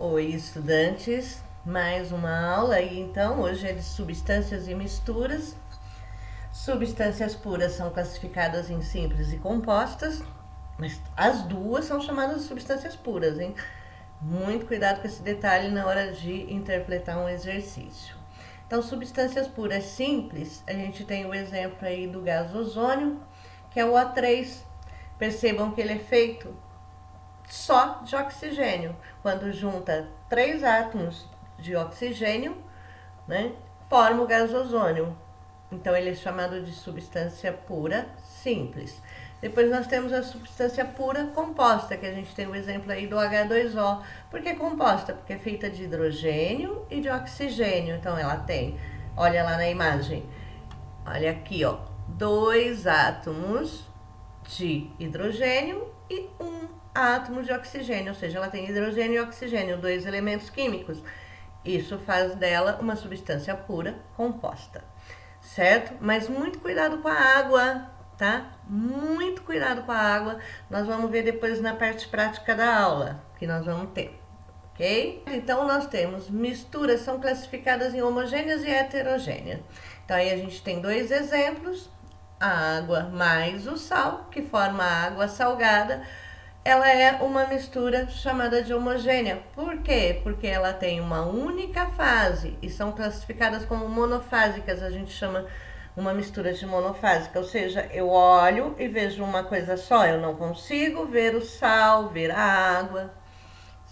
Oi, estudantes, mais uma aula aí então. Hoje é de substâncias e misturas. Substâncias puras são classificadas em simples e compostas, mas as duas são chamadas de substâncias puras, hein? Muito cuidado com esse detalhe na hora de interpretar um exercício. Então, substâncias puras simples, a gente tem o exemplo aí do gás ozônio, que é o O3. Percebam que ele é feito só de oxigênio. Quando junta 3 átomos de oxigênio, né, forma o gás ozônio. Então ele é chamado de substância pura simples. Depois nós temos a substância pura composta, que a gente tem o exemplo aí do H2O. Por que composta? Porque é feita de hidrogênio e de oxigênio. Então ela tem, olha lá na imagem, olha aqui, ó, 2 átomos de hidrogênio e um átomo de oxigênio, ou seja, ela tem hidrogênio e oxigênio, 2 elementos químicos. Isso faz dela uma substância pura composta, certo? Mas muito cuidado com a água, tá? Muito cuidado com a água. Nós vamos ver depois na parte prática da aula que nós vamos ter, ok? Então nós temos misturas, são classificadas em homogêneas e heterogêneas. Então aí a gente tem dois exemplos: a água mais o sal, que forma a água salgada. Ela é uma mistura chamada de homogênea. Por quê? Porque ela tem uma única fase e são classificadas como monofásicas. A gente chama uma mistura de monofásica, ou seja, eu olho e vejo uma coisa só, eu não consigo ver o sal, ver a água,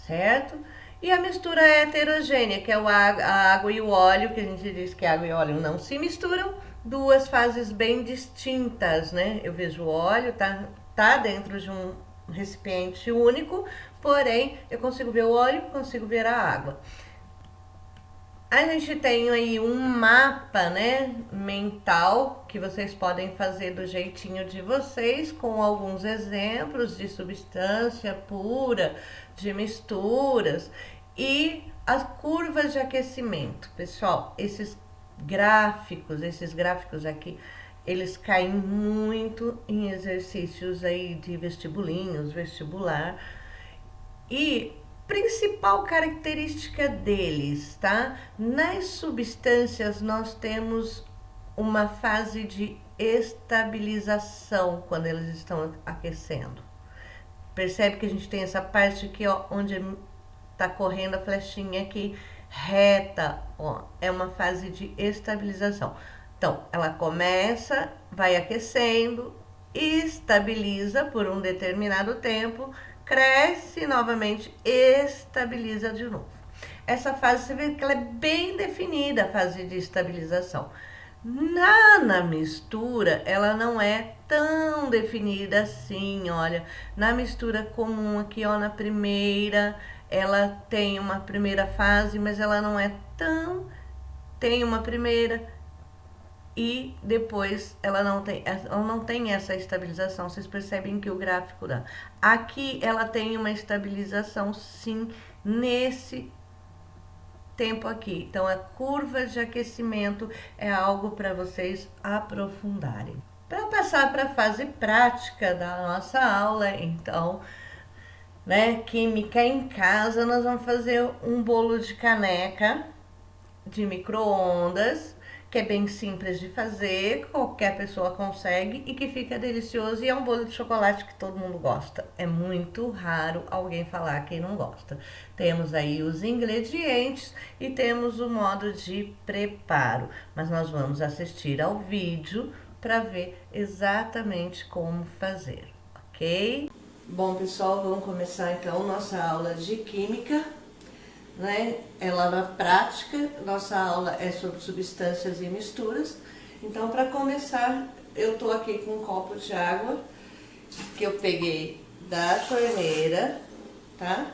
certo? E a mistura heterogênea, que é a água e o óleo, que a gente diz que água e óleo não se misturam, duas fases bem distintas, né? Eu vejo o óleo, tá dentro de um recipiente único, porém eu consigo ver o óleo, consigo ver a água. A gente tem aí um mapa, né, mental, que vocês podem fazer do jeitinho de vocês, com alguns exemplos de substância pura, de misturas e as curvas de aquecimento. Pessoal, esses gráficos aqui, eles caem muito em exercícios aí de vestibulinhos, vestibular. E principal característica deles, tá? Nas substâncias nós temos uma fase de estabilização quando eles estão aquecendo. Percebe que a gente tem essa parte aqui, ó, onde tá correndo a flechinha aqui reta, ó, é uma fase de estabilização. Então, ela começa, vai aquecendo, estabiliza por um determinado tempo, cresce novamente, estabiliza de novo. Essa fase, você vê que ela é bem definida, a fase de estabilização. Na mistura, ela não é tão definida assim, olha. Na mistura comum aqui, ó, na primeira, ela tem uma primeira fase, mas ela não é tão... Tem uma primeira e depois ela não tem essa estabilização. Vocês percebem que o gráfico dá. Aqui ela tem uma estabilização, sim, nesse tempo aqui. Então, a curva de aquecimento é algo para vocês aprofundarem. Para passar para a fase prática da nossa aula, então, né, química em casa, nós vamos fazer um bolo de caneca de micro-ondas, que é bem simples de fazer, qualquer pessoa consegue e que fica delicioso, e é um bolo de chocolate que todo mundo gosta. É muito raro alguém falar que não gosta. Temos aí os ingredientes e temos o modo de preparo, mas nós vamos assistir ao vídeo para ver exatamente como fazer, ok? Bom, pessoal, vamos começar então nossa aula de química, né? É lá na prática. Nossa aula é sobre substâncias e misturas. Então, para começar, eu tô aqui com um copo de água que eu peguei da torneira, tá?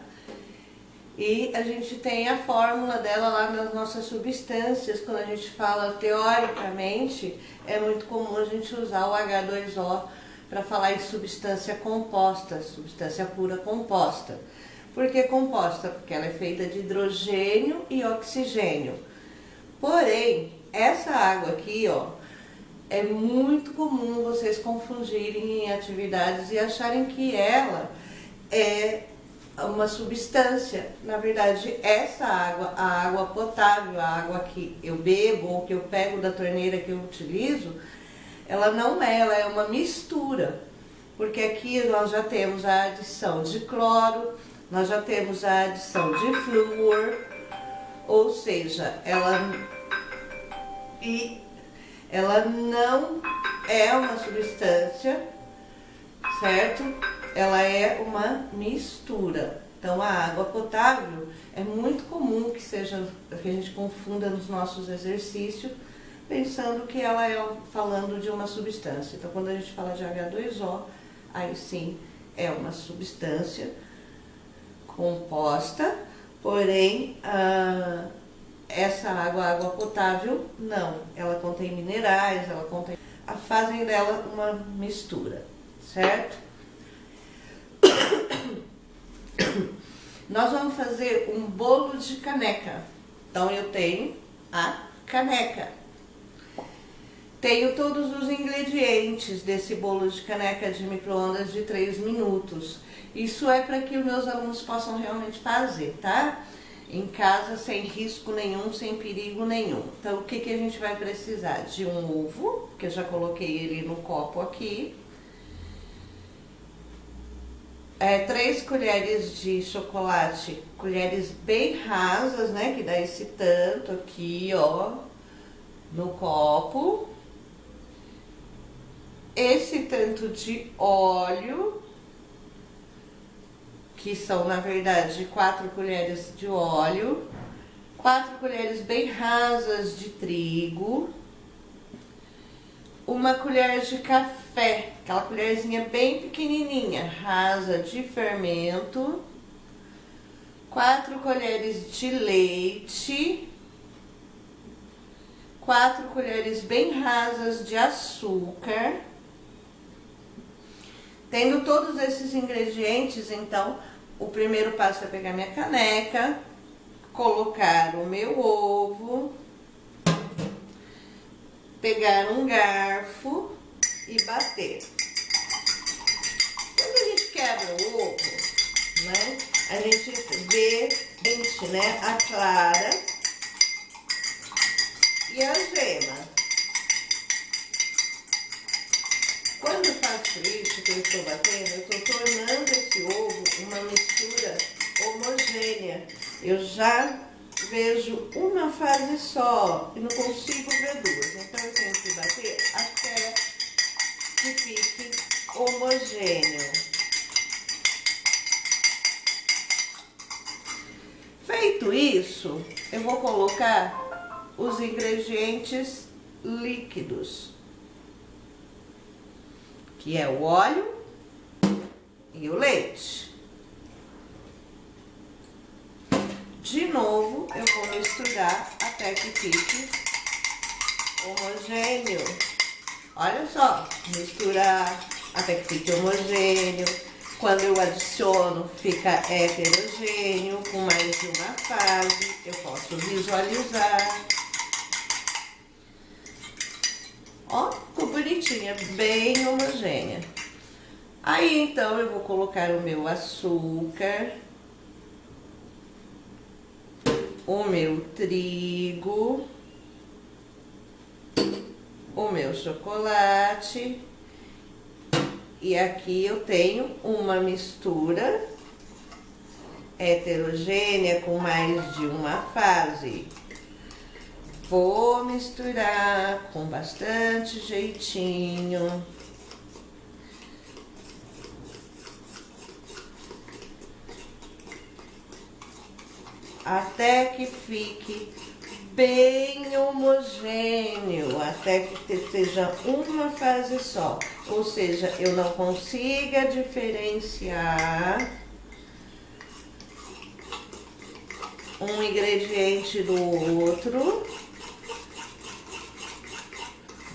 E a gente tem a fórmula dela lá nas nossas substâncias. Quando a gente fala teoricamente, é muito comum a gente usar o H2O para falar em substância composta, substância pura composta. Por que composta? Porque ela é feita de hidrogênio e oxigênio. Porém, essa água aqui, ó, é muito comum vocês confundirem em atividades e acharem que ela é uma substância. Na verdade, essa água, a água potável, a água que eu bebo ou que eu pego da torneira que eu utilizo, ela não é, ela é uma mistura. Porque aqui nós já temos a adição de cloro, nós já temos a adição de flúor, ou seja, ela não é uma substância, certo? Ela é uma mistura. Então a água potável é muito comum que a gente confunda nos nossos exercícios, pensando que ela é falando de uma substância. Então quando a gente fala de H2O, aí sim é uma substância composta, porém essa água potável não, ela contém minerais, fazem dela uma mistura, certo? Nós vamos fazer um bolo de caneca. Então eu tenho a caneca. Tenho todos os ingredientes desse bolo de caneca de micro-ondas de 3 minutos. Isso é para que os meus alunos possam realmente fazer, tá? Em casa, sem risco nenhum, sem perigo nenhum. Então, o que a gente vai precisar? De um ovo, que eu já coloquei ele no copo aqui. 3 colheres de chocolate, colheres bem rasas, né? Que dá esse tanto aqui, ó, no copo. Esse tanto de óleo, que são, na verdade, 4 colheres de óleo. 4 colheres bem rasas de trigo. 1 colher de café, aquela colherzinha bem pequenininha, rasa de fermento. 4 colheres de leite. 4 colheres bem rasas de açúcar. Tendo todos esses ingredientes, então, o primeiro passo é pegar minha caneca, colocar o meu ovo, pegar um garfo e bater. Quando a gente quebra o ovo, né, a gente vê, né, a clara e a gema. Quando eu faço isso, que eu estou batendo, eu estou tornando esse ovo uma mistura homogênea. Eu já vejo uma fase só e não consigo ver duas. Então eu tenho que bater até que fique homogêneo. Feito isso, eu vou colocar os ingredientes líquidos, que é o óleo e o leite. De novo, eu vou misturar até que fique homogêneo. Olha só, misturar até que fique homogêneo. Quando eu adiciono, fica heterogêneo, com mais de uma fase. Eu posso visualizar. Ó, ficou bonitinha, bem homogênea. Aí, então, eu vou colocar o meu açúcar, o meu trigo, o meu chocolate. E aqui eu tenho uma mistura heterogênea com mais de uma fase. Vou misturar com bastante jeitinho. Até que fique bem homogêneo, até que seja uma fase só. Ou seja, eu não consiga diferenciar um ingrediente do outro.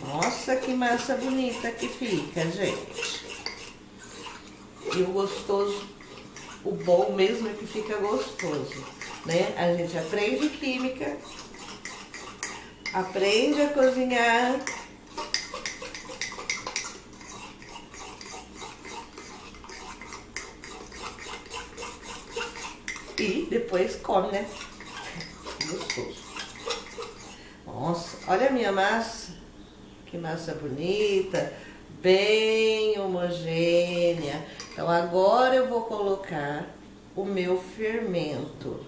Nossa, que massa bonita que fica, gente. E o gostoso, o bom mesmo é que fica gostoso, né? A gente aprende química, aprende a cozinhar. e depois come, né? Gostoso. Nossa, olha a minha massa. Que massa bonita, bem homogênea. Então agora eu vou colocar o meu fermento.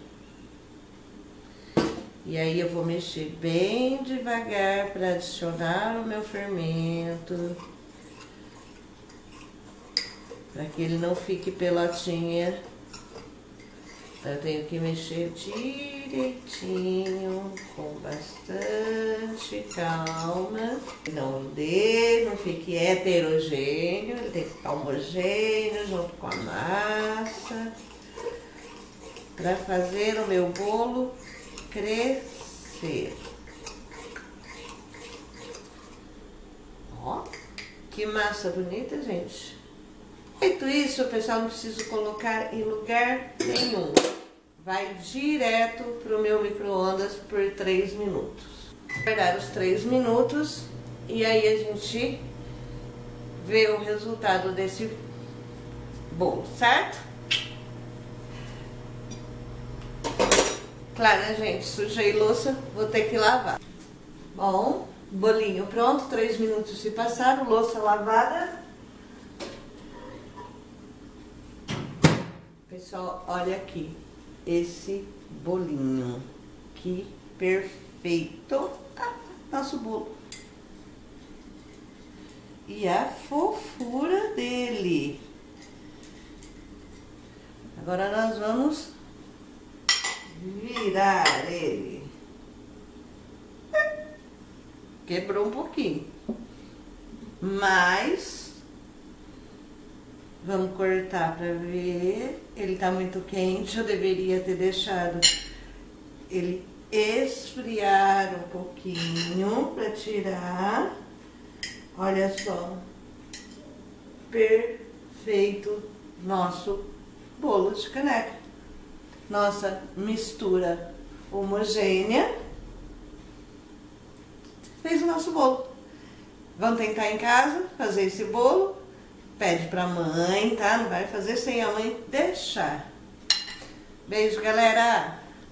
E aí eu vou mexer bem devagar para adicionar o meu fermento. Para que ele não fique pelotinha. Eu tenho que mexer direitinho, com bastante calma. Não fique heterogêneo, ele tem que ficar homogêneo junto com a massa. Para fazer o meu bolo crescer. Ó, que massa bonita, gente. Feito isso, pessoal, não preciso colocar em lugar nenhum. Vai direto para o meu micro-ondas por 3 minutos. Vou guardar os 3 minutos e aí a gente vê o resultado desse bolo, certo? Claro, né, gente? Sujei louça, vou ter que lavar. Bom, bolinho pronto, 3 minutos se passaram, louça lavada. Pessoal, olha aqui, esse bolinho, que perfeito, nosso bolo. E a fofura dele. Agora nós vamos virar ele. Quebrou um pouquinho, mas vamos cortar para ver. Ele tá muito quente, eu deveria ter deixado ele esfriar um pouquinho para tirar. Olha só, perfeito nosso bolo de caneca. Nossa mistura homogênea fez o nosso bolo. Vamos tentar em casa fazer esse bolo. Pede pra mãe, tá? Não vai fazer sem a mãe deixar. Beijo, galera!